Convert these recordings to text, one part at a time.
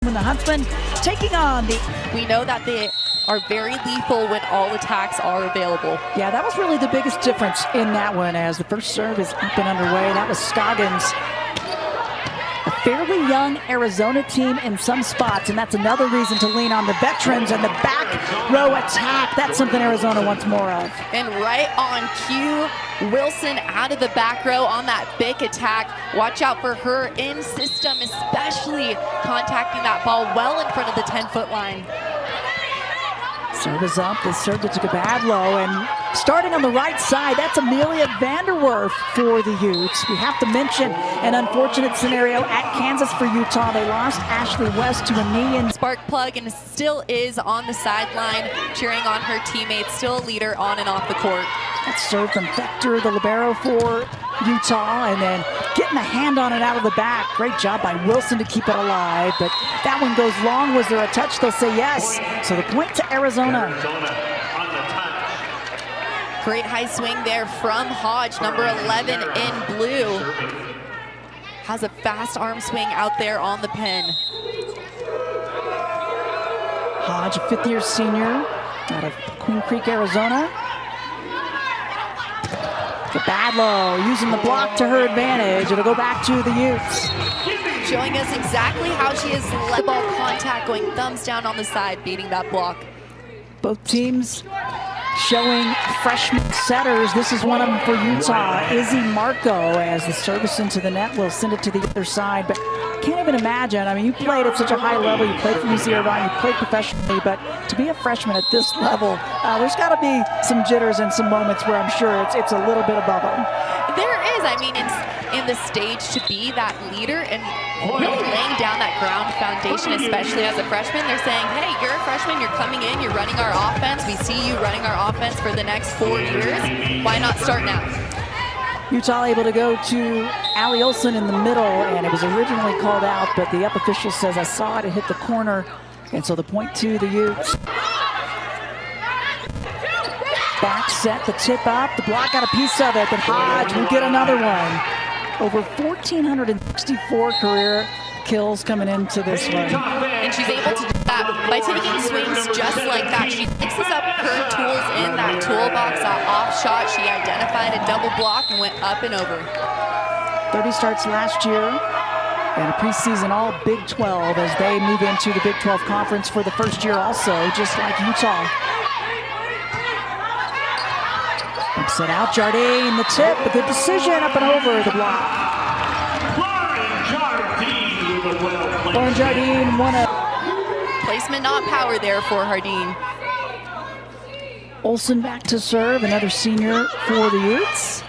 When the Huntsmen taking on the... We know that they are very lethal when all attacks are available. Yeah, that was really the biggest difference in that one as the first serve is up and underway. That was Scoggins. A fairly young Arizona team in some spots, and that's another reason to lean on the veterans and the back row attack. That's something Arizona wants more of. And right on cue, Wilson out of the back row on that big attack. Watch out for her in system, especially contacting that ball well in front of the 10-foot line. Serve is up. They served it to Gabadlo, and starting on the right side, that's Amelia Vanderwerf for the Utes. We have to mention an unfortunate scenario at Kansas for Utah. They lost Ashley West to a knee. And spark plug, and still is on the sideline cheering on her teammates, still a leader on and off the court. That's served from Vector, the libero for Utah, and then getting a hand on it out of the back. Great job by Wilson to keep it alive, but that one goes long. Was there a touch? They'll say yes. So the point to Arizona. Great high swing there from Hodge, number 11 in blue. Has a fast arm swing out there on the pin. Hodge, a fifth-year senior out of Queen Creek, Arizona. Gabadlo using the block to her advantage. It'll go back to the Utes. Showing us exactly how she has led the ball contact, going thumbs down on the side, beating that block. Both teams showing freshman setters. This is one of them for Utah. Izzy Marco, as the service into the net will send it to the other side. But can't even imagine. I mean, you played at such a high level. You played for UC Irvine. You played professionally. But to be a freshman at this level, there's got to be some jitters and some moments where I'm sure it's a little bit above them. There is. I mean, in the stage to be that leader and really laying down that ground foundation, especially as a freshman. They're saying, hey, you're a freshman, you're coming in, you're running our offense. We see you running our offense for the next 4 years. Why not start now? Utah able to go to Allie Olson in the middle, and it was originally called out, but the up official says, I saw it hit the corner, and so the point to the Utes. Back set, the tip up, the block got a piece of it, but Hodge will get another one. Over 1,464 career kills coming into this one. And she's able to do that by taking swings just like that. She mixes up her tools in that toolbox, that off shot. She identified a double block and went up and over. 30 starts last year, and a preseason all Big 12 as they move into the Big 12 conference for the first year also, just like Utah. Set out Jardine, the tip, a good decision up and over the block. Lauren Jardine won a placement, not power there for Jardine. Olson back to serve, another senior for the Utes.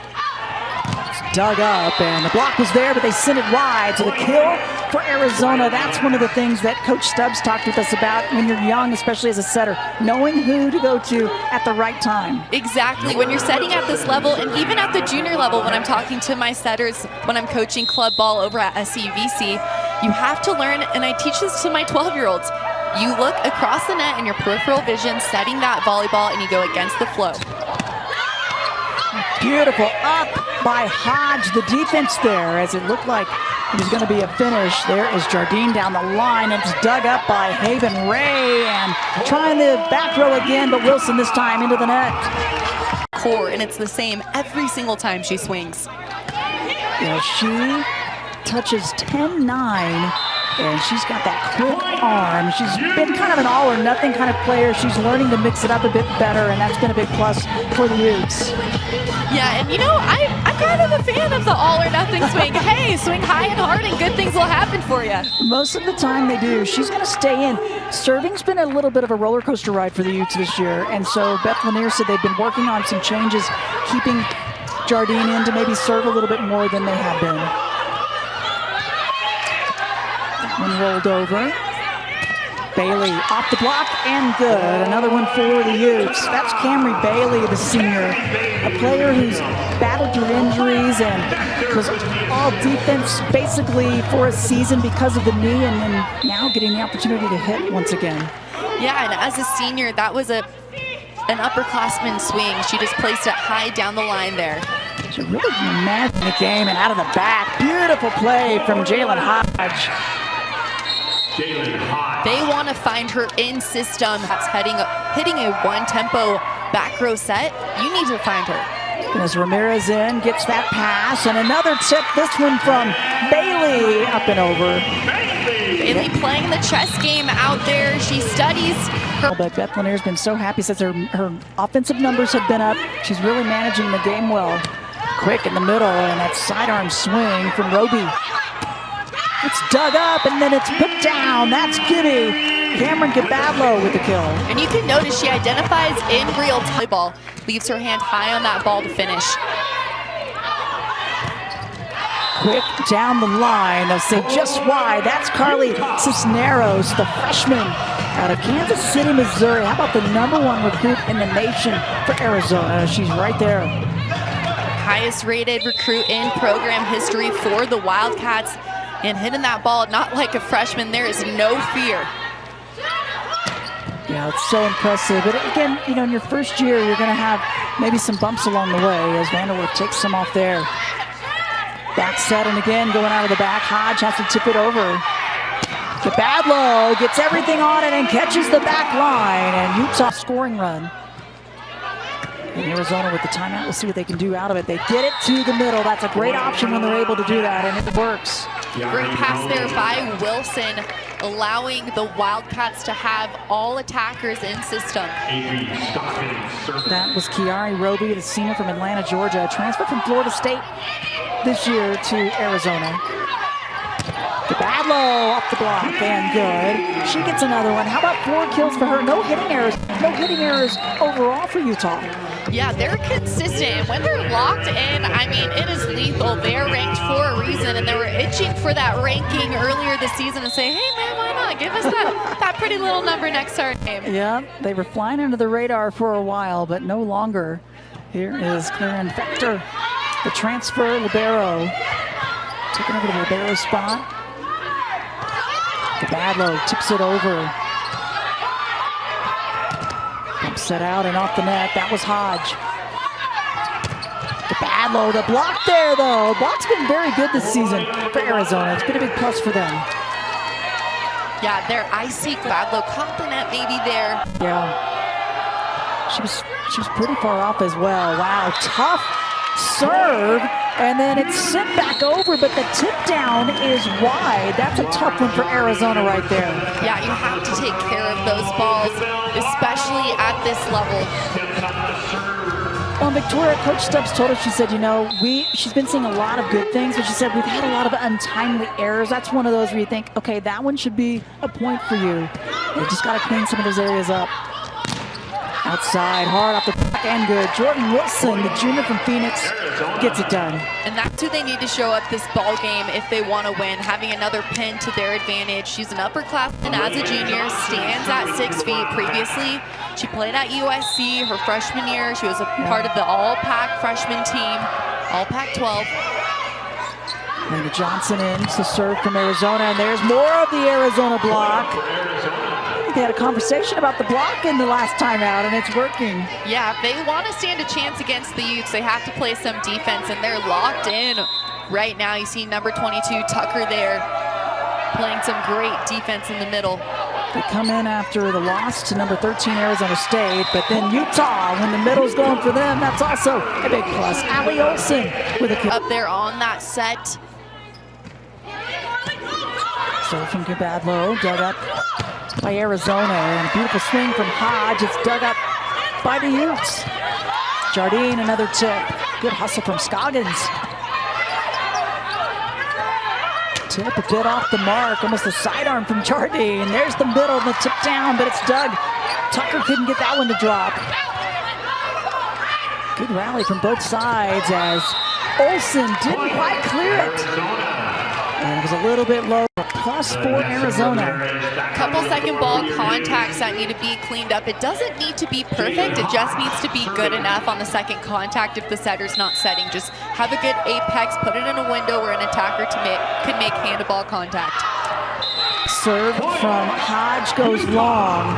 It's dug up, and the block was there, but they sent it wide. So the kill for Arizona. That's one of the things that Coach Stubbs talked with us about when you're young, especially as a setter, knowing who to go to at the right time. Exactly. When you're setting at this level, and even at the junior level, when I'm talking to my setters, when I'm coaching club ball over at SEVC, you have to learn, and I teach this to my 12-year-olds, you look across the net in your peripheral vision, setting that volleyball, and you go against the flow. Beautiful up by Hodge, the defense there, as it looked like it was going to be a finish. There is Jardine down the line, and it's dug up by Haven Ray, and trying the back row again, but Wilson this time into the net. Core, and it's the same every single time she swings. Yeah, she touches 10-9. And she's got that quick arm. She's been kind of an all or nothing kind of player. She's learning to mix it up a bit better, and that's been a big plus for the Utes. Yeah, and you know, I'm kind of a fan of the all or nothing swing. Hey, swing high and hard and good things will happen for you. Most of the time they do. She's going to stay in. Serving's been a little bit of a roller coaster ride for the Utes this year, and so Beth Lanier said they've been working on some changes, keeping Jardine in to maybe serve a little bit more than they have been. One rolled over. Bailey off the block and good. Another one for the Utes. That's Camry Bailey, the senior, a player who's battled through injuries and was all defense basically for a season because of the knee, and then now getting the opportunity to hit once again. Yeah, and as a senior, that was an upperclassman swing. She just placed it high down the line there. She really can imagine the game, and out of the back. Beautiful play from Jalen Hodge. They want to find her in system. That's hitting a one-tempo back row set. You need to find her. As Ramirez gets that pass, and another tip, this one from Bailey, up and over. Bailey playing the chess game out there. She studies her. But Beth Lanier's been so happy since her offensive numbers have been up. She's really managing the game well. Quick in the middle, and that sidearm swing from Roby. It's dug up, and then it's put down. That's Gibby. Cameron Gabadlo with the kill. And you can notice she identifies in real time. Ball leaves her hand high on that ball to finish. Quick down the line. They'll say just why. That's Carly Cisneros, the freshman out of Kansas City, Missouri. How about the #1 recruit in the nation for Arizona? She's right there. Highest rated recruit in program history for the Wildcats. And hitting that ball, not like a freshman, there is no fear. Yeah, it's so impressive. But again, you know, in your first year, you're going to have maybe some bumps along the way as Vanderwerf takes some off there. Back set, and again, going out of the back. Hodge has to tip it over. Gabadlo gets everything on it and catches the back line, and Utah scoring run. And Arizona with the timeout, we'll see what they can do out of it. They get it to the middle. That's a great option when they're able to do that, and it works. Great pass there by Wilson, allowing the Wildcats to have all attackers in system. That was Kiari Roby, the senior from Atlanta, Georgia, transferred from Florida State this year to Arizona. Gabadlo off the block, and good. She gets another one. How about 4 kills for her? No hitting errors. No hitting errors overall for Utah. Yeah, they're consistent. And when they're locked in, I mean, it is lethal. They're ranked for a reason, and they were itching for that ranking earlier this season and say, hey, man, why not? Give us that pretty little number next to our name. Yeah, they were flying under the radar for a while, but no longer. Here is Claire Infector, the transfer libero. Taking over to the libero spot. Gabadlo tips it over. Set out and off the net. That was Hodge. Gabadlo, the block there though. Block's been very good this season for Arizona. It's been a big plus for them. Yeah, their icy Gabadlo caught the net maybe there. Yeah. She was pretty far off as well. Wow, tough serve. And then it's sent back over, but the tip down is wide. That's a tough one for Arizona right there. Yeah, you have to take care of those balls, especially at this level. Well, Victoria, Coach Stubbs told us, she said, you know, she's been seeing a lot of good things, but she said we've had a lot of untimely errors. That's one of those where you think, okay, that one should be a point for you. You just got to clean some of those areas up. Outside, hard off the back and good. Jordan Wilson, the junior from Phoenix, gets it done. And that's who they need to show up this ball game if they want to win, having another pin to their advantage. She's an upperclassman as a junior, stands at 6 feet. Previously, she played at USC her freshman year. She was a part of the All-Pac freshman team, All-Pac 12. Lena Johnson in to serve from Arizona, and there's more of the Arizona block. They had a conversation about the block in the last timeout, and it's working. Yeah, if they want to stand a chance against the Utes, they have to play some defense, and they're locked in right now. You see number 22, Tucker, there, playing some great defense in the middle. They come in after the loss to number 13, Arizona State, but then Utah, when the middle's going for them, that's also a big plus. Allie Olsen with a kick. Up there on that set. So from Gabadlo, dug up by Arizona, and a beautiful swing from Hodge. It's dug up by the Utes. Jardine, another tip. Good hustle from Scoggins. Tip a bit off the mark, almost a sidearm from Jardine. There's the middle and the tip down, but it's dug. Tucker couldn't get that one to drop. Good rally from both sides as Olsen didn't quite clear it. And it was a little bit low. Plus for Arizona. Couple second ball contacts that need to be cleaned up. It doesn't need to be perfect. It just needs to be good enough on the second contact if the setter's not setting. Just have a good apex, put it in a window where an attacker can make hand-to-ball contact. Serve from Hodge goes long.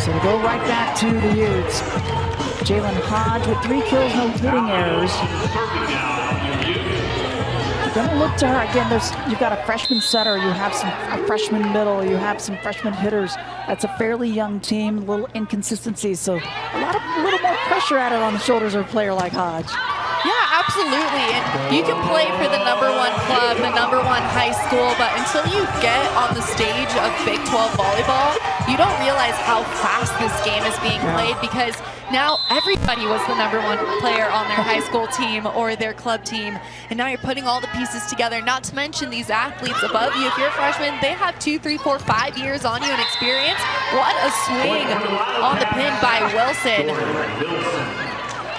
So we go right back to the Utes. Jalen Hodge with 3 kills, no hitting errors. Gonna look to her again. You've got a freshman setter, you have a freshman middle, you have some freshman hitters. That's a fairly young team, a little inconsistency, so a little more pressure added on the shoulders of a player like Hodge. Yeah, absolutely. And you can play for the #1 club, the #1 high school, but until you get on the stage of Big 12 volleyball, you don't realize how fast this game is being played, because now everybody was the #1 player on their high school team or their club team. And now you're putting all the pieces together, not to mention these athletes above you. If you're a freshman, they have 2, 3, 4, 5 years on you in experience. What a swing on the pin by Wilson.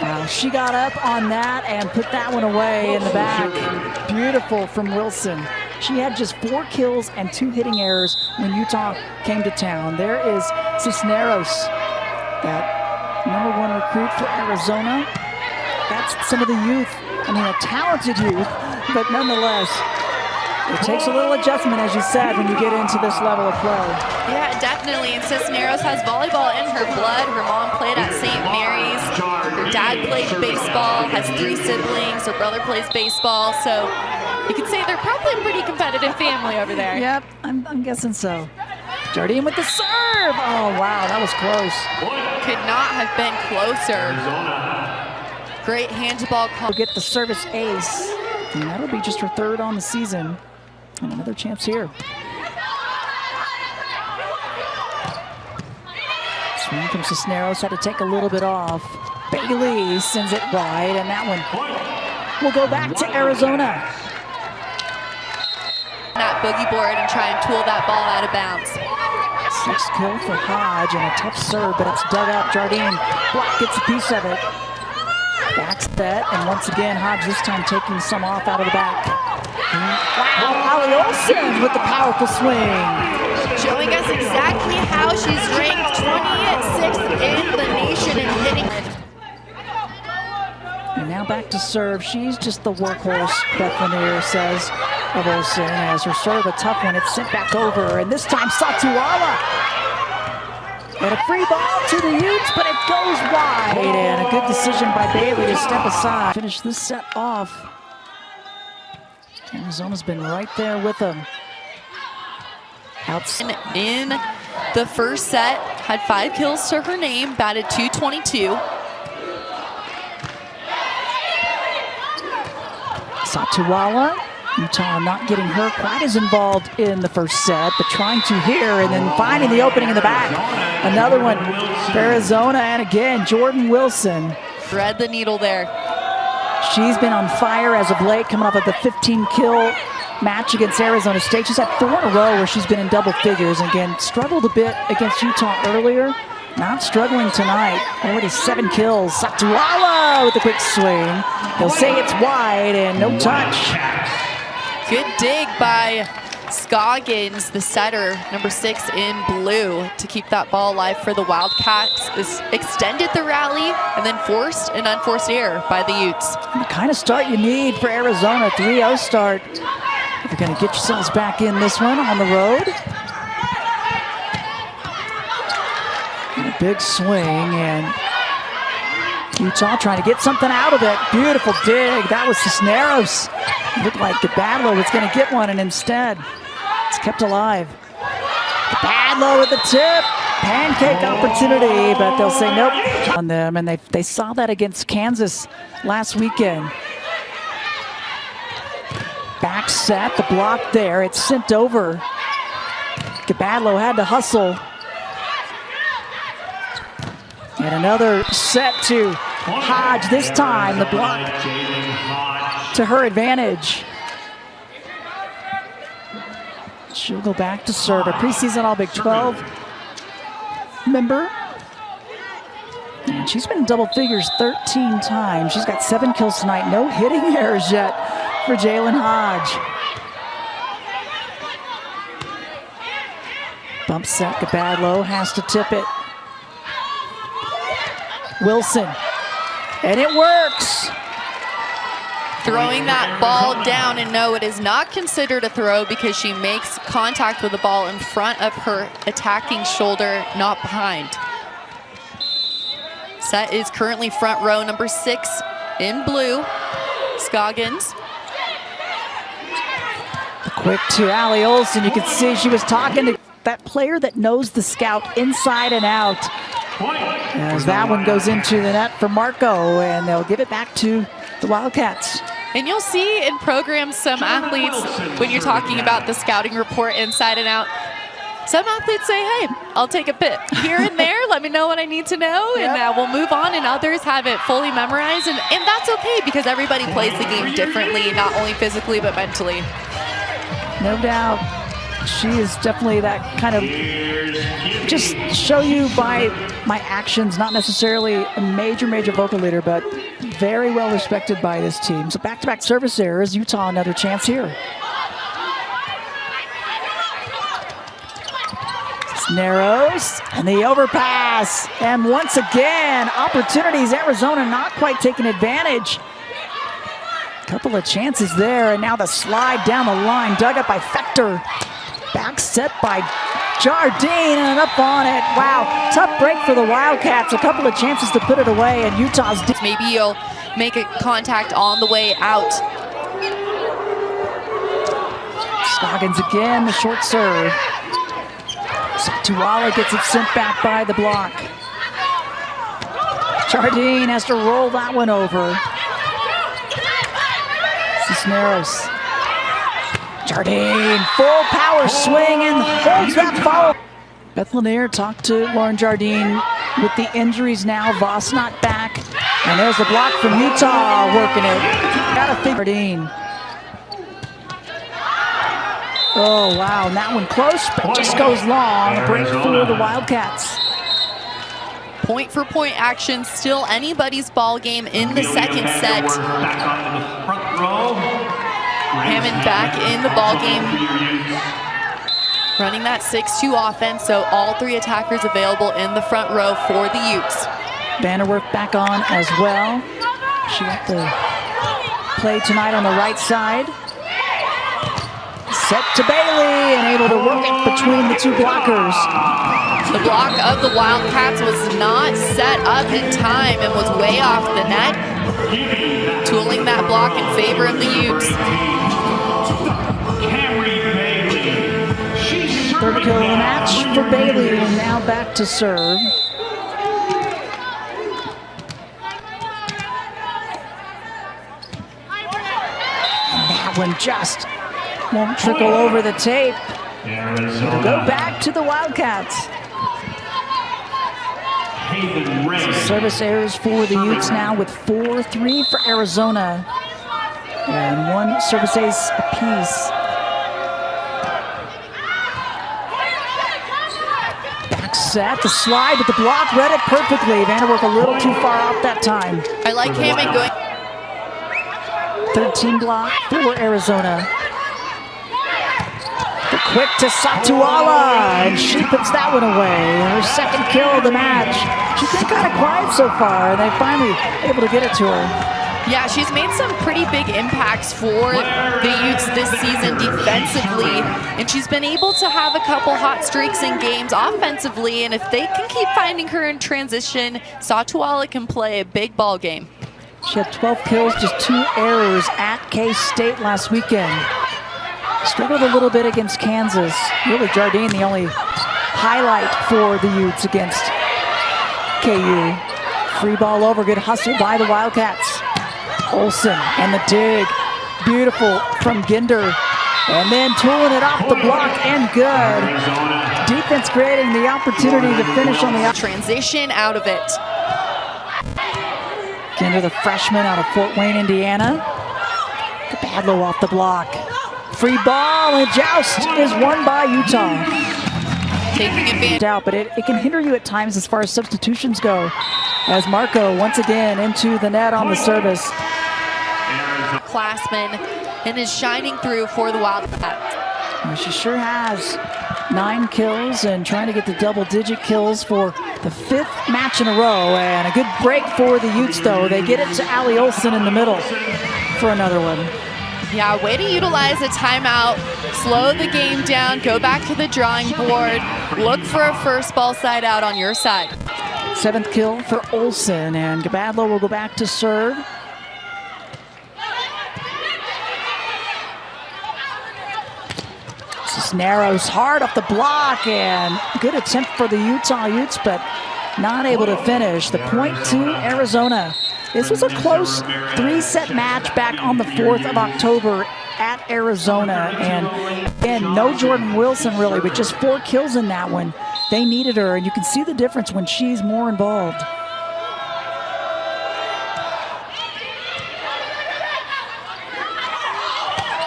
Wow, she got up on that and put that one away in the back. Beautiful from Wilson. She had just 4 kills and 2 hitting errors when Utah came to town. There is Cisneros, that #1 recruit for Arizona. That's some of the youth. I mean, a talented youth, but nonetheless, it takes a little adjustment, as you said, when you get into this level of play. Yeah, definitely. And Cisneros has volleyball in her blood. Her mom played at St. Mary's. Her dad played baseball, has 3 siblings. Her brother plays baseball. So you could say they're probably a pretty competitive family over there. Yep, I'm guessing so. Jardine with the serve. Oh, wow, that was close. Could not have been closer. Great hand-to-ball call. Get the service ace. And that'll be just her 3rd on the season. And another chance here. Swing from Cisneros, had to take a little bit off. Bailey sends it wide, and that one will go back to Arizona. That boogie board and try and tool that ball out of bounds. 6th kill for Hodge, and a tough serve, but it's dug up. Jardine Block gets a piece of it. Back set, and once again, Hodge this time taking some off out of the back. Wow, Allie Olsen with the powerful swing. Showing us exactly how she's ranked 26th in the nation in hitting. And now back to serve. She's just the workhorse, Beth Lanier says of Olsen. As her serve, a tough one, it's sent back over. And this time, Satuala. And a free ball to the Utes, but it goes wide. And a good decision by Bailey to step aside. Finish this set off. Arizona's been right there with them. Outside. In the first set, had 5 kills to her name, batted .222. Satuala, Utah not getting her quite as involved in the first set, but trying to here and then finding the opening in the back. Another one for Arizona, and again, Jordan Wilson. Thread the needle there. She's been on fire as of late, coming off of the 15-kill match against Arizona State. She's had 4 in a row where she's been in double figures. And again, struggled a bit against Utah earlier. Not struggling tonight. Already 7 kills. Satuala with a quick swing. They'll say it's wide and no touch. Good dig by Scoggins, the setter, #6 in blue, to keep that ball alive for the Wildcats. This extended the rally and then forced an unforced error by the Utes. The kind of start you need for Arizona, 3-0 start. If you're going to get yourselves back in this one on the road. And a big swing, and Utah trying to get something out of it. Beautiful dig. That was Cisneros. Looked like Gabadlo was going to get one, and instead, it's kept alive. Gabadlo with the tip. Pancake opportunity, but they'll say nope on them, and they saw that against Kansas last weekend. Back set, the block there. It's sent over. Gabadlo had to hustle. And another set to Hodge. This time, the block to her advantage. She'll go back to serve. A preseason All-Big 12 member. And she's been in double figures 13 times. She's got 7 kills tonight. No hitting errors yet for Jalen Hodge. Bump set, Gabadlo has to tip it. Wilson, and it works. Throwing that ball down, and no, it is not considered a throw because she makes contact with the ball in front of her attacking shoulder, not behind. Set is currently front row, #6 in blue, Scoggins. Quick to Allie Olsen. You can see she was talking to that player that knows the scout inside and out. As that one goes into the net for Marco, and they'll give it back to the Wildcats. And you'll see in programs some athletes, when you're talking about the scouting report inside and out, some athletes say, hey, I'll take a bit here and there, let me know what I need to know, and we'll move on. And others have it fully memorized, and that's okay because everybody plays the game differently, not only physically but mentally. No doubt. She is definitely that kind of just show you by my actions, not necessarily a major vocal leader, but very well respected by this team. So back-to-back service errors. Utah another chance here. Narrows, and the overpass, and once again opportunities. Arizona not quite taking advantage. Couple of chances there, and now the slide down the line, dug up by Fector. Back set by Jardine, and up on it. Wow, tough break for the Wildcats. A couple of chances to put it away, and Utah's maybe you'll make a contact on the way out. Scoggins again, the short serve. Tuala gets it sent back by the block. Jardine has to roll that one over. Cisneros. Jardine, full power swing and holds that follow. Beth Lanier talked to Lauren Jardine with the injuries now. Voss not back. And there's the block from Utah working it. Got a figure. Jardine. Oh, wow, and that one close, but just goes long. A break for the Wildcats. Point-for-point action, still anybody's ball game in the second set. Hammond back in the ball game, running that 6-2 offense, so all three attackers available in the front row for the Utes. Vanderwerf back on as well. She got the play tonight on the right side. Set to Bailey and able to work it between the two blockers. The block of the Wildcats was not set up in time and was way off the net, tooling that block in favor of the Utes. Third kill of the match for Bailey, and now back to serve. And that one just won't trickle over the tape. It'll go back to the Wildcats. So service errors for the Utes now with 4-3 for Arizona. And one service ace apiece. Back set, the slide, but the block read it perfectly. Vanderwerf a little too far off that time. I like Hammond going. 13 block for Arizona. The quick to Satuala, and she puts that one away. Her second kill of the match. She's been kind of quiet so far, and they finally able to get it to her. Yeah, she's made some pretty big impacts for the Utes this season defensively, and she's been able to have a couple hot streaks in games offensively, and if they can keep finding her in transition, Satuala can play a big ball game. She had 12 kills, just 2 errors at K-State last weekend. Struggled a little bit against Kansas. Really, Jardine the only highlight for the Utes against KU. Free ball over, good hustle by the Wildcats. Olsen and the dig. Beautiful from Ginder. And then tooling it off the block and good. Defense creating the opportunity to finish on the transition out of it. Ginder, the freshman out of Fort Wayne, Indiana. Badlow off the block. Free ball, and joust is won by Utah. Taking advantage. Out, but it can hinder you at times as far as substitutions go. As Marco once again into the net on the service. Classman and is shining through for the Wildcats. Well, she sure has 9 kills and trying to get the double-digit kills for the 5th match in a row. And a good break for the Utes, though. They get it to Allie Olsen in the middle for another one. Yeah, way to utilize a timeout, slow the game down, go back to the drawing board, look for a first ball side out on your side. 7th kill for Olsen, and Gabadlo will go back to serve. Cisneros hard off the block, and good attempt for the Utah Utes, but not able to finish. The point to Arizona. This was a close 3-set match back on the 4th of October at Arizona. And again, no Jordan Wilson really, but just 4 kills in that one. They needed her, and you can see the difference when she's more involved.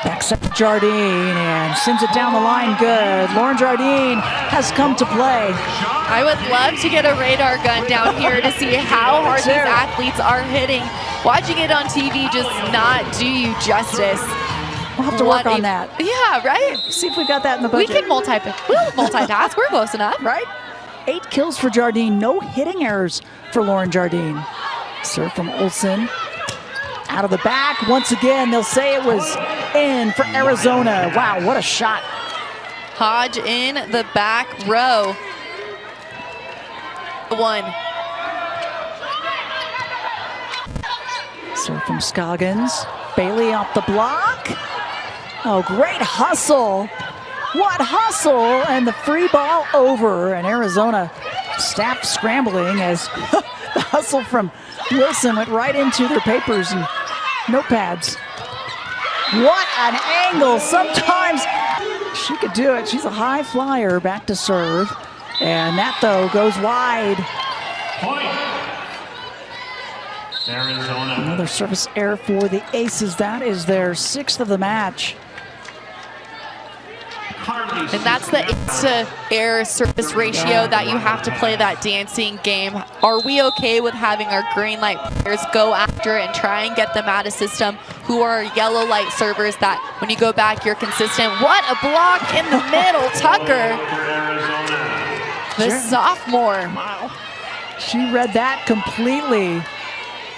Backs up to Jardine and sends it down the line good. Lauren Jardine has come to play. I would love to get a radar gun down here to see how hard these athletes are hitting. Watching it on TV just not do you justice. We'll have to work on that. Yeah, right? See if we got that in the budget. We can multitask. We're close enough. Right? 8 kills for Jardine. No hitting errors for Lauren Jardine. Serve from Olsen. Out of the back. Once again, they'll say it was in for Arizona. Wow, what a shot. Hodge in the back row. 1. Serve from Scoggins. Bailey off the block. Oh, great hustle. What hustle, and the free ball over, and Arizona staff scrambling as the hustle from Wilson went right into their papers and notepads. What an angle. Sometimes she could do it. She's a high flyer. Back to serve, and that though goes wide. Arizona. Another service error for the Aces. That is their 6th of the match. And that's the ace-to-air service ratio that you have to play that dancing game. Are we okay with having our green light players go after it and try and get them out of system, who are yellow light servers that when you go back, you're consistent? What a block in the middle, Tucker. The sophomore. Wow. She read that completely.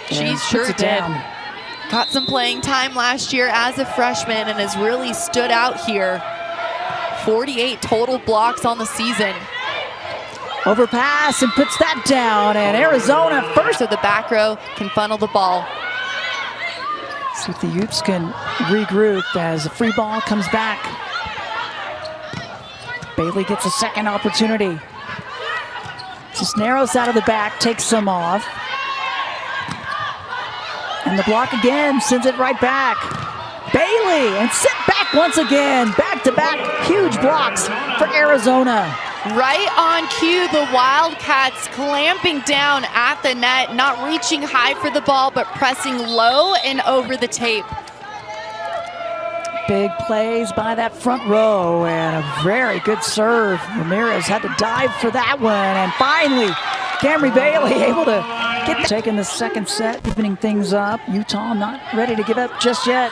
She sure did. Got some playing time last year as a freshman and has really stood out here. 48 total blocks on the season. Overpass and puts that down, and Arizona first. So the back row can funnel the ball. See if the Utes can regroup as the free ball comes back. Bailey gets a second opportunity. Cisneros out of the back, takes some off. And the block again, sends it right back. Bailey, and sit back once again. Back-to-back huge blocks for Arizona. Right on cue, the Wildcats clamping down at the net, not reaching high for the ball, but pressing low and over the tape. Big plays by that front row, and a very good serve. Ramirez had to dive for that one, and finally, Camry Bailey able to get taking the second set, evening things up. Utah not ready to give up just yet.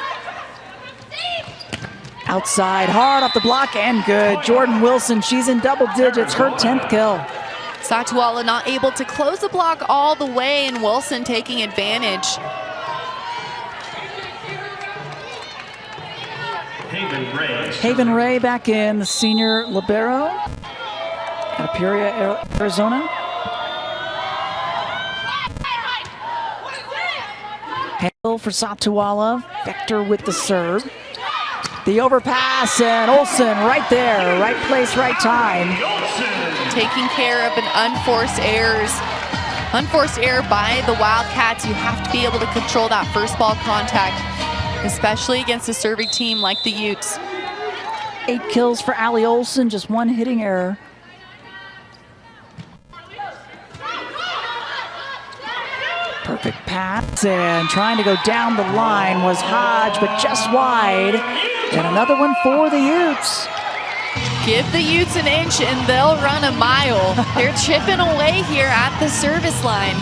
Outside, hard off the block, and good. Jordan Wilson, she's in double digits, her 10th kill. Satuala not able to close the block all the way, and Wilson taking advantage. Haven Ray back in, the senior libero out of Peoria, Arizona. Handle for Satuala. Vector with the serve. The overpass, and Olsen right there. Right place, right time. Taking care of an unforced errors. Unforced error by the Wildcats. You have to be able to control that first ball contact, especially against a serving team like the Utes. 8 kills for Allie Olsen, just 1 hitting error. Perfect pass, and trying to go down the line was Hodge, but just wide. And another one for the Utes. Give the Utes an inch and they'll run a mile. They're chipping away here at the service line.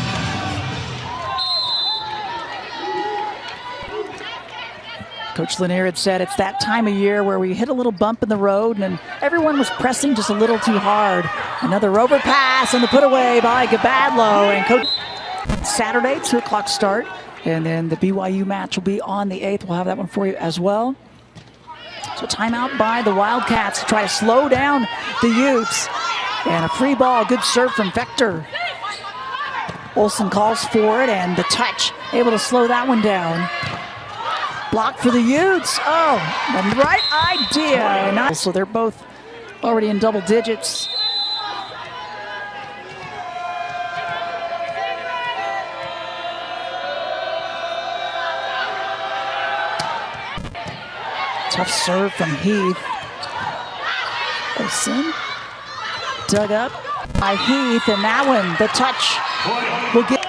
Coach Lanier had said it's that time of year where we hit a little bump in the road and everyone was pressing just a little too hard. Another overpass and the put away by Gabadlo. And Coach Saturday, 2 o'clock start. And then the BYU match will be on the 8th. We'll have that one for you as well. So timeout by the Wildcats to try to slow down the Utes. And a free ball, good serve from Vector. Olsen calls for it, and the touch, able to slow that one down. Block for the Utes. Oh, the right idea. And so they're both already in double digits. Tough serve from Heath. Olsen dug up by Heath, and that one, the touch will get.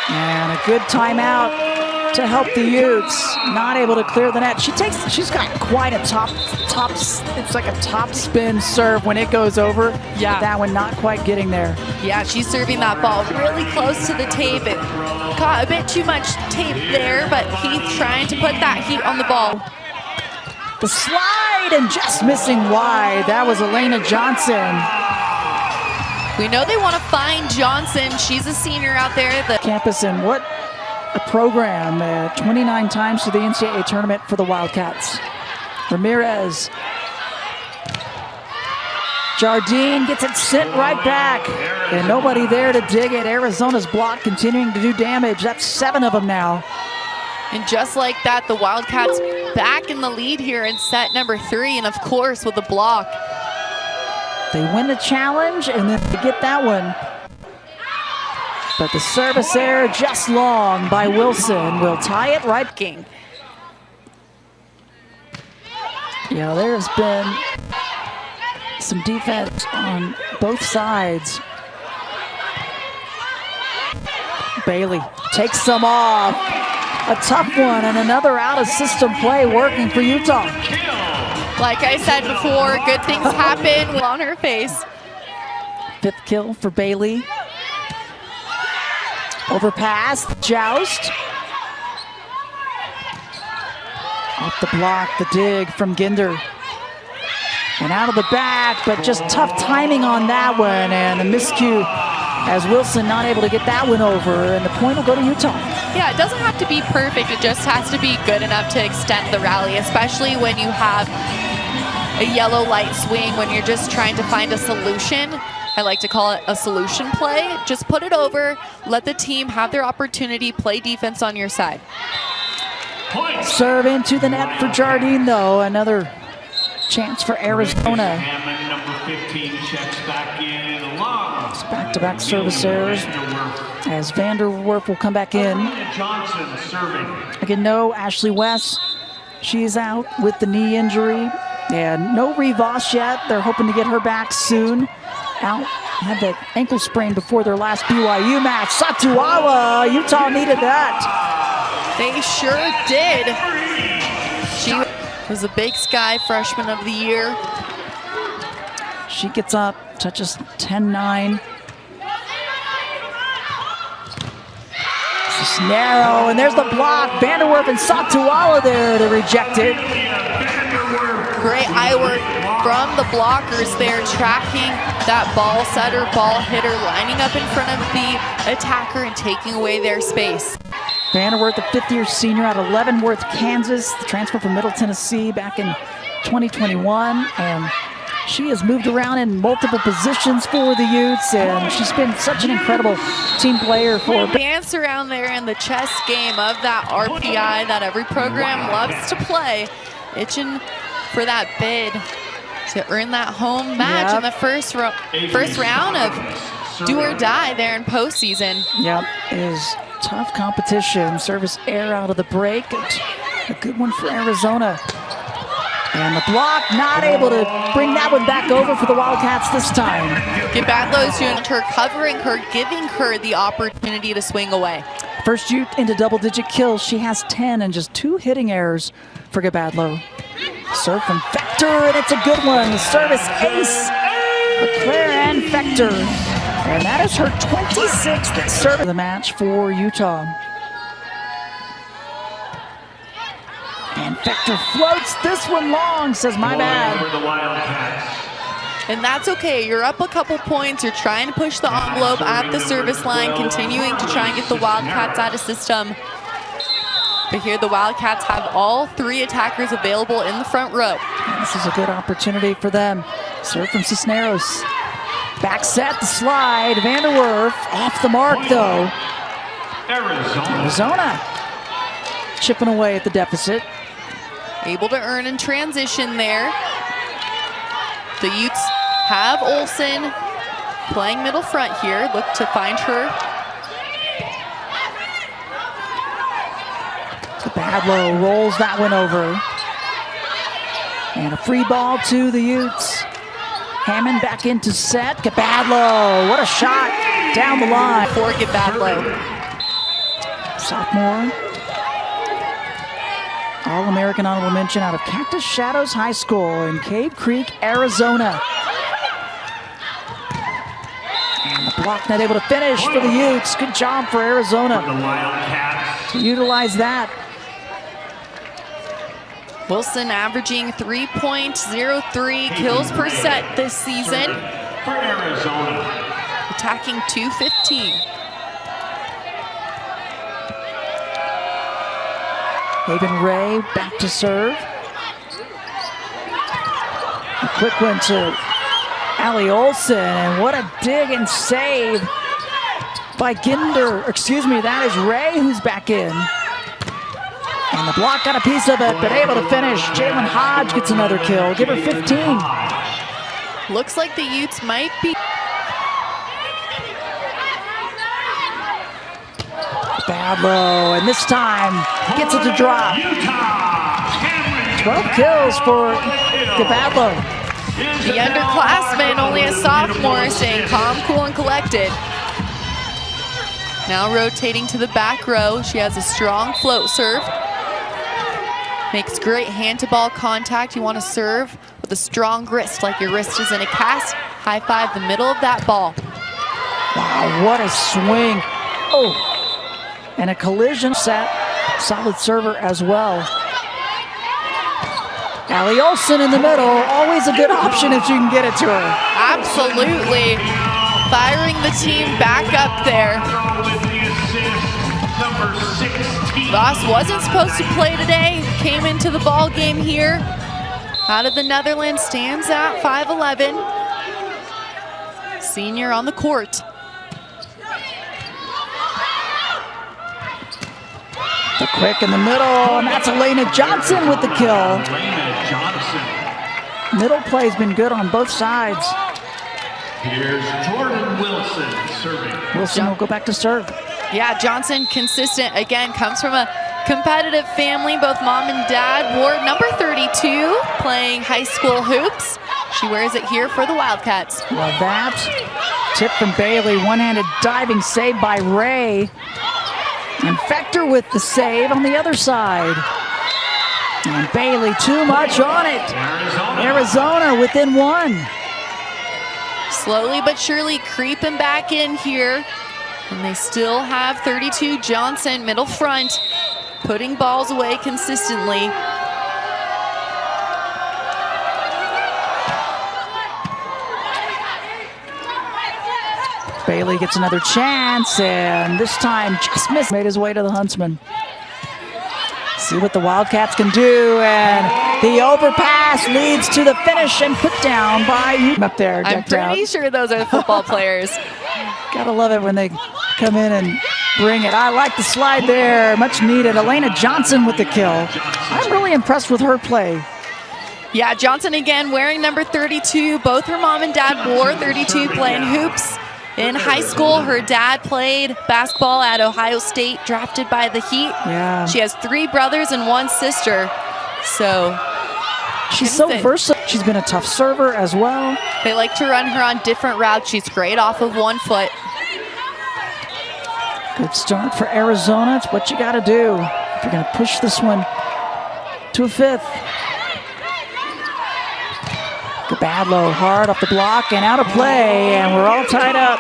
And a good timeout to help the Utes. Not able to clear the net. She's got quite a top. It's like a top spin serve when it goes over. Yeah. That one not quite getting there. Yeah, she's serving that ball really close to the tape. It caught a bit too much tape there, but Heath trying to put that heat on the ball. The slide and just missing wide. That was Elena Johnson. We know they want to find Johnson. She's a senior out there. The Campus, and what a program. 29 times to the NCAA tournament for the Wildcats. Ramirez. Jardine gets it sent right back. And nobody there to dig it. Arizona's block continuing to do damage. That's 7 of them now. And just like that, the Wildcats back in the lead here in set number 3. And of course, with the block. They win the challenge and then they get that one. But the service error just long by Wilson will tie it right. King. Yeah, there's been some defense on both sides. Bailey takes some off. A tough one and another out of system play working for Utah. Like I said before, good things happen on her face. 5th kill for Bailey. Overpass, joust. Off the block, the dig from Ginder. And out of the back, but just tough timing on that one. And a miscue as Wilson not able to get that one over. And the point will go to Utah. Yeah, it doesn't have to be perfect. It just has to be good enough to extend the rally, especially when you have a yellow light swing, when you're just trying to find a solution. I like to call it a solution play. Just put it over, let the team have their opportunity, play defense on your side. Serve into the net for Jardine, though. Another chance for Arizona. It's back-to-back service errors as Vanderwerf will come back in. Again, no Ashley West. She is out with the knee injury. And no Rivas yet. They're hoping to get her back soon. Out, had that ankle sprain before their last BYU match. Satuala, Utah needed that. They sure did. She was a Big Sky Freshman of the Year. She gets up, touches 10-9. It's narrow, and there's the block. Vanderwerf and Satuala there to reject it. Great eye work from the blockers there, tracking that ball setter, ball hitter, lining up in front of the attacker and taking away their space. Vanderwerf, the 5th-year senior out of Leavenworth, Kansas, the transfer from Middle Tennessee back in 2021. And she has moved around in multiple positions for the Utes, and she's been such an incredible team player for. Dance around there in the chess game of that RPI that every program loves to play, itching for that bid to earn that home match in the first round of do or die there in postseason. Yep, it is tough competition. Service error out of the break. A good one for Arizona. And the block, not able to bring that one back over for the Wildcats this time. Get back those units, her covering her, giving her the opportunity to swing away. First Ute into double-digit kills. She has 10 and just 2 hitting errors for Gabadlo. Serve from Fector, and it's a good one. The service ace for Claire Ann Fector. And that is her 26th serve of the match for Utah. And Fector floats this one long, says my bad. And that's okay, you're up a couple points, you're trying to push the envelope at the service line, continuing to try and get the Wildcats out of system. But here the Wildcats have all 3 attackers available in the front row. And this is a good opportunity for them. Serve from Cisneros. Back set, the slide. Vanderwerf off the mark though. Arizona chipping away at the deficit. Able to earn in transition there. The Utes have Olsen playing middle front here. Look to find her. Badlow rolls that one over. And a free ball to the Utes. Hammond back into set. Gabadlow, what a shot down the line. For Gabadlow. Sophomore. All-American honorable mention out of Cactus Shadows High School in Cave Creek, Arizona. And the block not able to finish for the Utes. Good job for Arizona The Wildcats. to utilize that. Wilson averaging 3.03 kills per set this season. For Arizona. Attacking 215. Haven Ray back to serve. A quick one to Allie Olsen, and what a dig and save by Ginder. Excuse me, that is Ray who's back in. And the block got a piece of it, but able to finish. Jalen Hodge gets another kill. Give her 15. Looks like the Utes might be. Badlow, and this time gets it to drop. 12 kills for Badlow. The underclassman, only a sophomore, staying calm, cool, and collected. Now rotating to the back row. She has a strong float serve. Makes great hand-to-ball contact. You want to serve with a strong wrist, like your wrist is in a cast. High five the middle of that ball. Wow, what a swing. Oh, and a collision set. Solid server as well. Allie Olsen in the middle. Always a good option if you can get it to her. Absolutely. Firing the team back up there. With the assist, number 16. Voss wasn't supposed to play today. Came into the ball game here. Out of the Netherlands, stands at 5'11". Senior on the court. The quick in the middle, and that's Elena Johnson with the kill. Elena Johnson. Middle play's been good on both sides. Here's Jordan Wilson serving. Wilson will go back to serve. Yeah, Johnson consistent. Again, comes from a competitive family. Both mom and dad wore number 32, playing high school hoops. She wears it here for the Wildcats. Love that. Tip from Bailey, one-handed diving save by Ray. And Fector with the save on the other side. And Bailey too much on it. Arizona within one. Slowly but surely creeping back in here. And they still have 32. Johnson, middle front, putting balls away consistently. Bailey gets another chance, and this time just missed. Made his way to the Huntsman. See what the Wildcats can do, and the overpass leads to the finish and put down by up there. I'm pretty sure those are the football players. Gotta love it when they come in and bring it. I like the slide there, much needed. Elena Johnson with the kill. I'm really impressed with her play. Yeah, Johnson again wearing number 32. Both her mom and dad wore 32, playing hoops. In high school, her dad played basketball at Ohio State, drafted by the Heat. Yeah. She has 3 brothers and 1 sister, so she's so versatile. She's been a tough server as well. they like to run her on different routes. She's great off of 1 foot. Good start for Arizona. It's what you got to do if you're going to push this one to a 5th. Gabadlow hard off the block and out of play, and we're all tied up.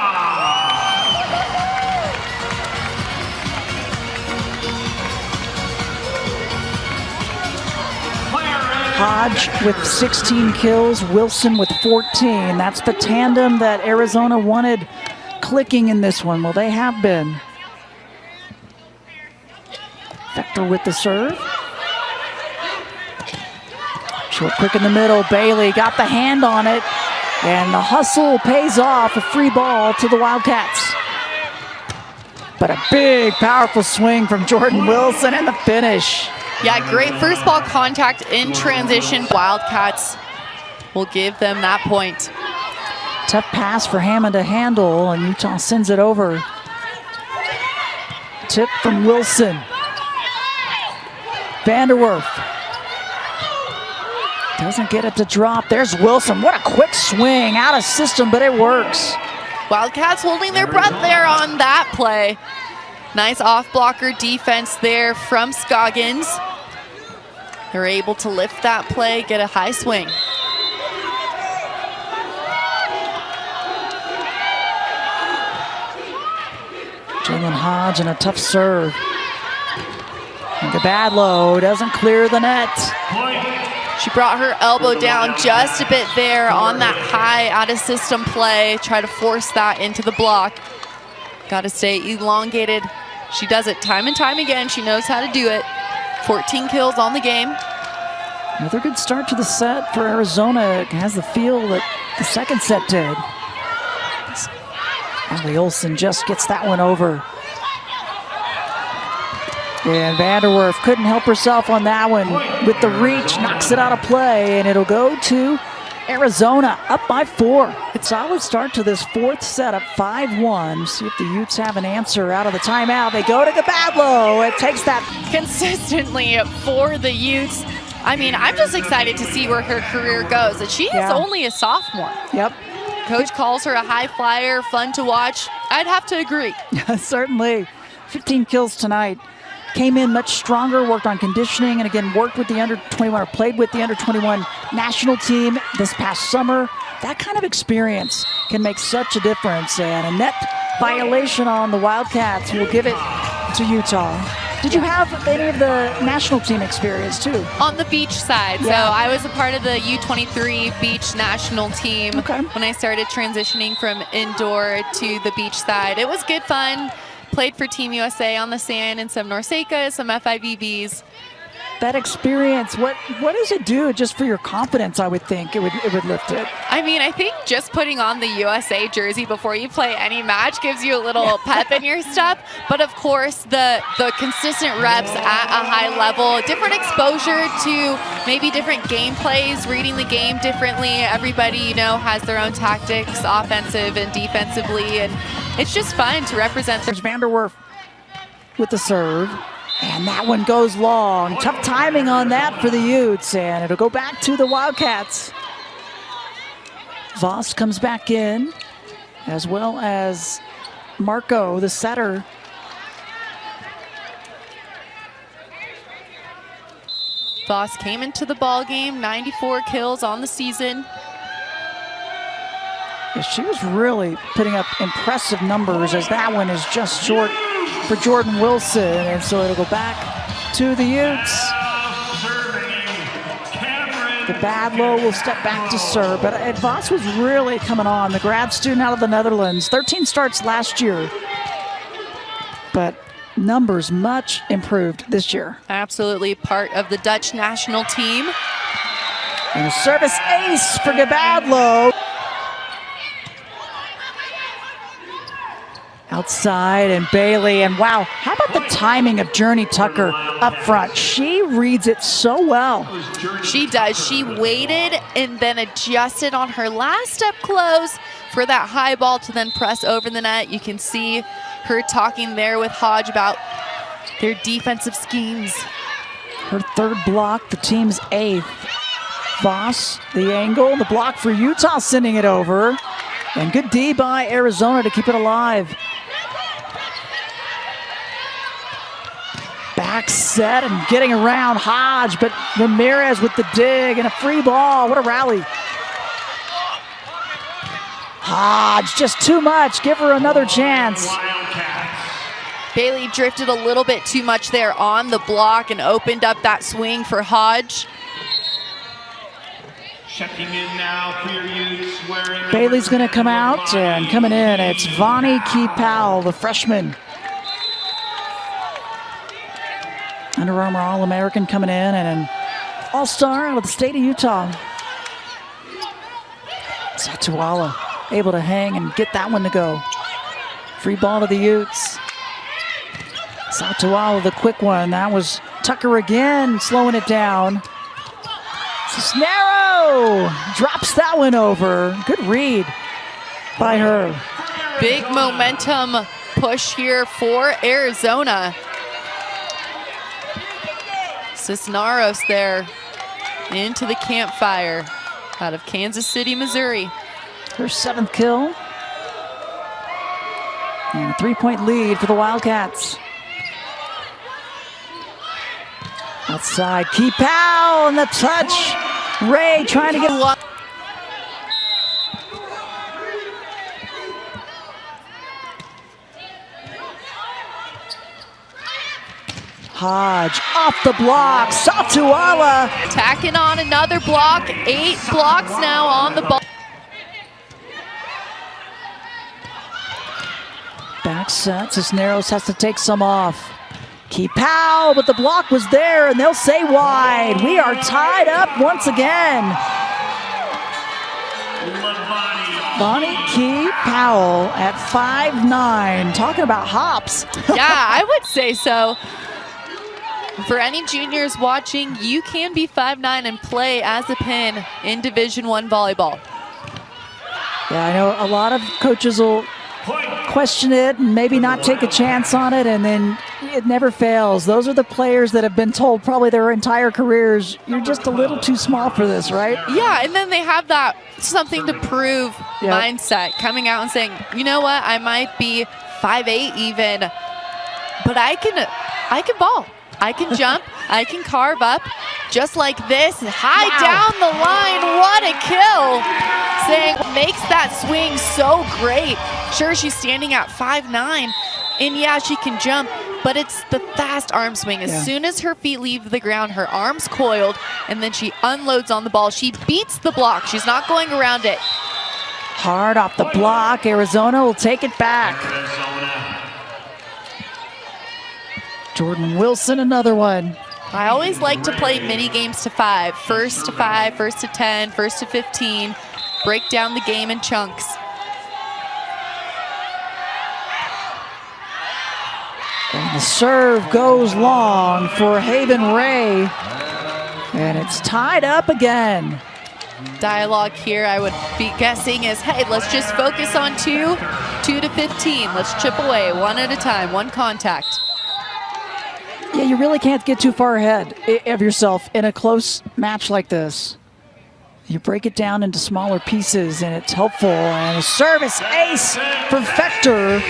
Hodge with 16 kills, Wilson with 14. That's the tandem that Arizona wanted clicking in this one. Well, they have been. Fector with the serve. Short quick in the middle. Bailey got the hand on it, and the hustle pays off. A free ball to the Wildcats. But a big, powerful swing from Jordan Wilson and the finish. Yeah, great first ball contact in transition. Wildcats will give them that point. Tough pass for Hammond to handle, and Utah sends it over. Tip from Wilson. Vanderwerf doesn't get it to drop. There's Wilson. What a quick swing, out of system, but it works. Wildcats holding their breath there on that play. Nice off-blocker defense there from Scoggins. They're able to lift that play, get a high swing. Jalen Hodge and a tough serve. And Gabadlo doesn't clear the net. She brought her elbow down just a bit there on that high out-of-system play. Try to force that into the block. Got to stay elongated. She does it time and time again. She knows how to do it. 14 kills on the game. Another good start to the set for Arizona. It has the feel that the second set did. Allie Olsen just gets that one over. And Vanderwerf couldn't help herself on that one. With the reach, knocks it out of play, and it'll go to Arizona, up by 4. It's a solid start to this fourth set, up 5-1. See if the Utes have an answer out of the timeout. They go to Gabadlo. It takes that consistently for the Utes. I mean, I'm just excited to see where her career goes. And she is only a sophomore. Yep. Coach calls her a high flyer, fun to watch. I'd have to agree. Certainly. 15 kills tonight. Came in much stronger, worked on conditioning, and again, worked with the under-21, or played with the under-21 national team this past summer. That kind of experience can make such a difference, and a net violation on the Wildcats will give it to Utah. Did you have any of the national team experience too? On the beach side. Yeah. So I was a part of the U23 beach national team when I started transitioning from indoor to the beach side. It was good fun. Played for Team USA on the sand and some Norseca, some FIVBs. That experience, what does it do just for your confidence? I would think it would lift it. I mean, I think just putting on the USA jersey before you play any match gives you a little pep in your step. But of course, the consistent reps at a high level, different exposure to maybe different game plays, reading the game differently. Everybody, you know, has their own tactics, offensive and defensively, and it's just fun to represent. There's Vanderwerf with the serve. And that one goes long. Tough timing on that for the Utes, and it'll go back to the Wildcats. Voss comes back in, as well as Marco, the setter. Voss came into the ball game, 94 kills on the season. Yeah, she was really putting up impressive numbers, as that one is just short for Jordan Wilson, and so it'll go back to the Utes. Gabadlo will step back to serve, but Voss was really coming on, the grad student out of the Netherlands. 13 starts last year, but numbers much improved this year. Absolutely part of the Dutch national team. And a service ace for Gabadlo. Outside, and Bailey, and wow, how about the timing of Journey Tucker up front? She reads it so well. She does. She waited and then adjusted on her last step close for that high ball to then press over the net. You can see her talking there with Hodge about their defensive schemes. Her third block, the team's 8th. Voss, the angle, the block for Utah, sending it over. And good D by Arizona to keep it alive. Back set and getting around Hodge, but Ramirez with the dig and a free ball. What a rally. Hodge, just too much. Give her another chance. Bailey drifted a little bit too much there on the block and opened up that swing for Hodge. Checking in now for your Utes, wearing Bailey's going to come out, and coming in, it's Vonnie Key-Powell, the freshman. Under Armour All-American coming in, and an All-Star out of the state of Utah. Satuala able to hang and get that one to go. Free ball to the Utes. Satuala, the quick one. That was Tucker again, slowing it down. Cisnero drops that one over. Good read by her. Big momentum push here for Arizona. Cisneros there into the campfire out of Kansas City, Missouri. Her 7th kill. And a 3-point lead for the Wildcats. Outside, Key Powell and the touch. Ray trying to get Hodge off the block. Satuala tacking on another block. 8 blocks now on the ball. Back set. Cisneros has to take some off. Key Powell, but the block was there, and they'll say wide. We are tied up once again. Bonnie Key Powell at 5'9". Talking about hops. Yeah, I would say so. For any juniors watching, you can be 5'9" and play as a pin in Division I volleyball. Yeah, I know a lot of coaches will question it and maybe not take a chance on it, and then it never fails. Those are the players that have been told probably their entire careers, you're just a little too small for this, right? Yeah, and then they have that something to prove mindset, coming out and saying, you know what, I might be 5'8" even, but I can ball. I can jump, I can carve up, just like this, high down the line, what a kill. Saying makes that swing so great. Sure, she's standing at 5'9", and yeah, she can jump, but it's the fast arm swing. As soon as her feet leave the ground, her arms coiled, and then she unloads on the ball. She beats the block. She's not going around it. Hard off the block. Arizona will take it back. Jordan Wilson, another one. I always like to play mini games to 5. First to 5, first to 10, first to 15. Break down the game in chunks. And the serve goes long for Haven Ray. And it's tied up again. Dialogue here, I would be guessing, is, hey, let's just focus on 2 to 15. Let's chip away one at a time, one contact. Yeah, you really can't get too far ahead of yourself in a close match like this. You break it down into smaller pieces, and it's helpful. And a service ace for Fector.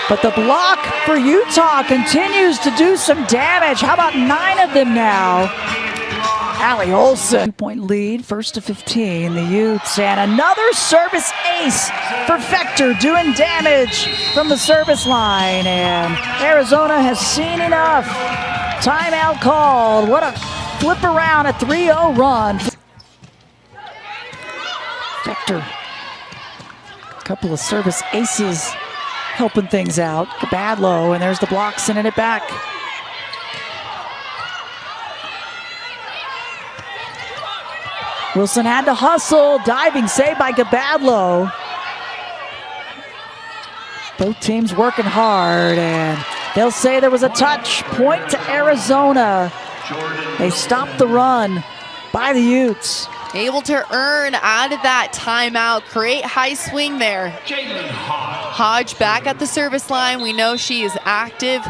But the block for Utah continues to do some damage. How about 9 of them now? Allie Olson. 2-point lead, first to 15, the Utes. And another service ace for Fector, doing damage from the service line. And Arizona has seen enough. Timeout called. What a flip around, a 3-0 run. Fector. A couple of service aces helping things out. Gabadlo, and there's the block, sending it back. Wilson had to hustle, diving save by Gabadlo. Both teams working hard, and they'll say there was a touch. Point to Arizona. They stopped the run by the Utes. Able to earn out of that timeout. Great high swing there. Hodge back at the service line. We know she is active,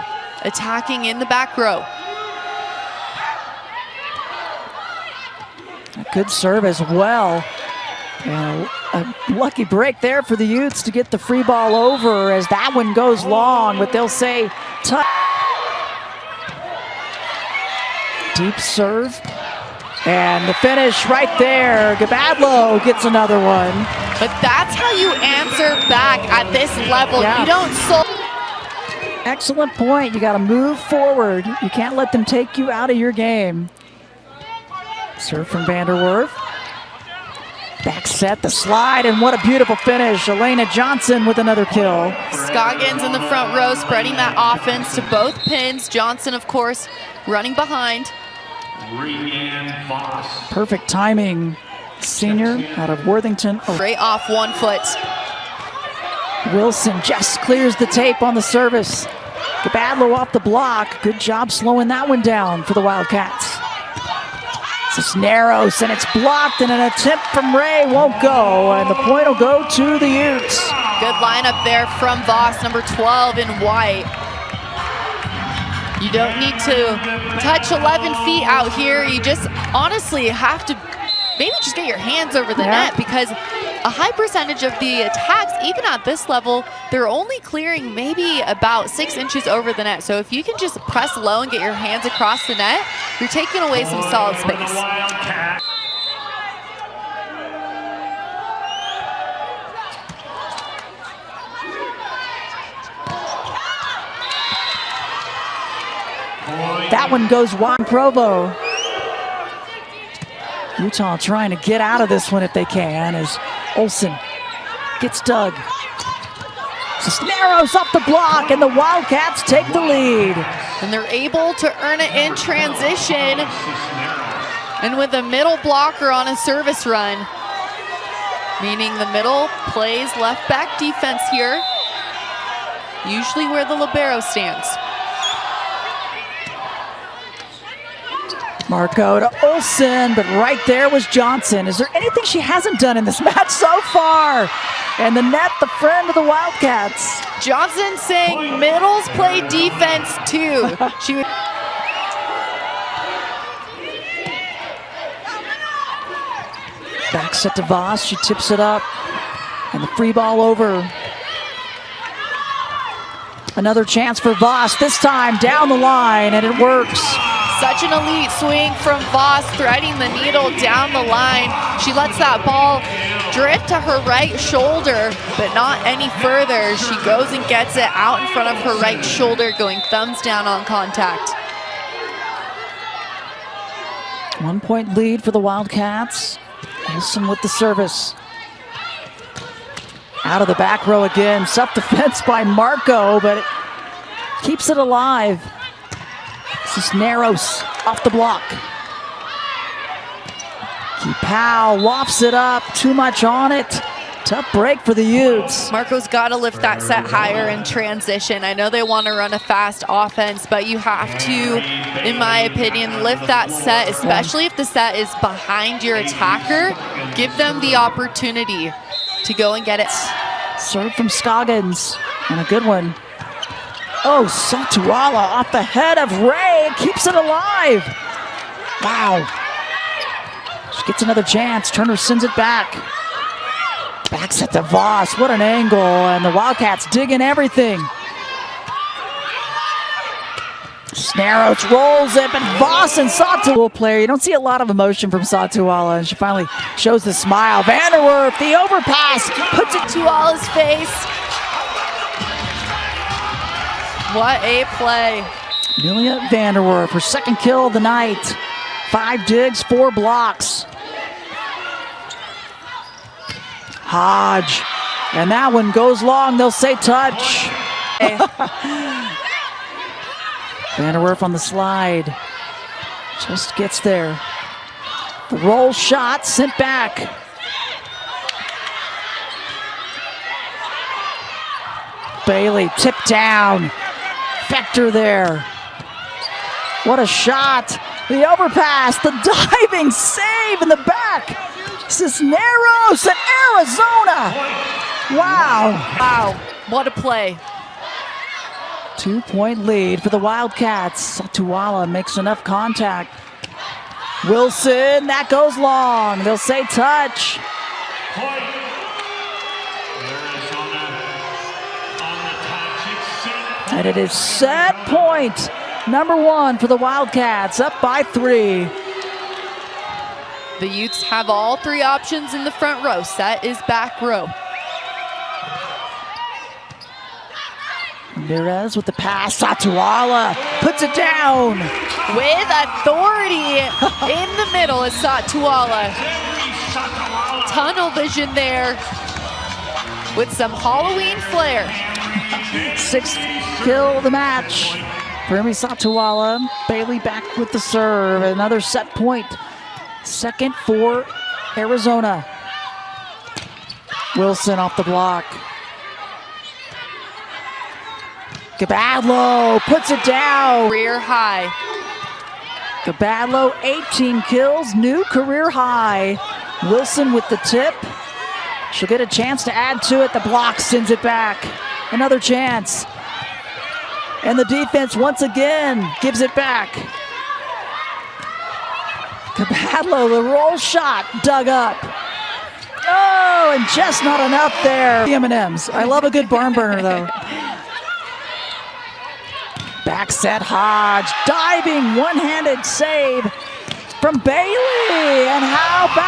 attacking in the back row. A good serve as well. And a lucky break there for the Utes to get the free ball over as that one goes long, but they'll say touch. Deep serve. And the finish right there. Gabadlo gets another one. But that's how you answer back at this level. Yeah. You don't Excellent point. You got to move forward. You can't let them take you out of your game. Serve from Vanderwerf. Back set, the slide, and what a beautiful finish. Elena Johnson with another kill. Scoggins in the front row, spreading that offense to both pins. Johnson, of course, running behind. Perfect timing. senior out of Worthington. Straight off 1 foot. Wilson just clears the tape on the service. Gabadlo off the block. Good job slowing that one down for the Wildcats. Cisneros, and it's blocked, and an attempt from Ray won't go, and the point will go to the Utes. Good lineup there from Voss, number 12 in white. You don't need to touch 11 feet out here. You just honestly have to maybe just get your hands over the net, because a high percentage of the attacks, even at this level, they're only clearing maybe about 6 inches over the net. So if you can just press low and get your hands across the net, you're taking away some solid space. That one goes wide. Provo. Utah trying to get out of this one if they can, as Olsen gets dug. Cisneros off the block, and the Wildcats take the lead. And they're able to earn it in transition. And with a middle blocker on a service run, meaning the middle plays left back defense here, usually where the libero stands. Marco to Olsen, but right there was Johnson. Is there anything she hasn't done in this match so far? And the net, the friend of the Wildcats. Johnson saying middles play defense too. She would. Back set to Voss, she tips it up. And the free ball over. Another chance for Voss, this time down the line, and it works. Such an elite swing from Voss, threading the needle down the line. She lets that ball drift to her right shoulder, but not any further. She goes and gets it out in front of her right shoulder, going thumbs down on contact. 1 point lead for the Wildcats. Wilson with the service. Out of the back row again. Self-defense by Marco, but it keeps it alive. Cisneros off the block. Powell lofts it up. Too much on it. Tough break for the Utes. Marco's got to lift that set higher in transition. I know they want to run a fast offense, but you have to, in my opinion, lift that set, especially if the set is behind your attacker. Give them the opportunity to go and get it. Serve from Scoggins, and a good one. Oh, Satuala off the head of Ray, keeps it alive. Wow. She gets another chance. Turner sends it back. Backs at the Voss. What an angle. And the Wildcats digging everything. Cisneros rolls it, but Voss and Satuala player. You don't see a lot of emotion from Satuala, and she finally shows the smile. Vanderwerf, the overpass, puts it to Tuala's face. What a play. Amelia Vanderwerf, her second kill of the night. 5 digs, 4 blocks. Hodge, and that one goes long. They'll say touch. Vanderwerf on the slide. Just gets there. The roll shot sent back. Bailey tipped down. Fector there. What a shot. The overpass, the diving save in the back. Cisneros and Arizona. Wow. Wow, what a play. 2 point lead for the Wildcats. Satuala makes enough contact. Wilson, that goes long. They'll say touch. And it is set point. Number 1 for the Wildcats, up by 3. The Utes have all 3 options in the front row. Set is back row. Ramirez with the pass. Satuala puts it down. With authority in the middle is Satuala. Tunnel vision there with some Halloween flair. 6th kill of the match for Emi Satuala. Bailey back with the serve. Another set point. Second for Arizona. Wilson off the block. Gabadlo puts it down. Career high. Gabadlo, 18 kills, new career high. Wilson with the tip. She'll get a chance to add to it. The block sends it back. Another chance. And the defense once again gives it back. Gabadlo, the roll shot, dug up. Oh, and just not enough there. The M&Ms. I love a good barn burner, though. Back set Hodge, diving one-handed save from Bailey. And how about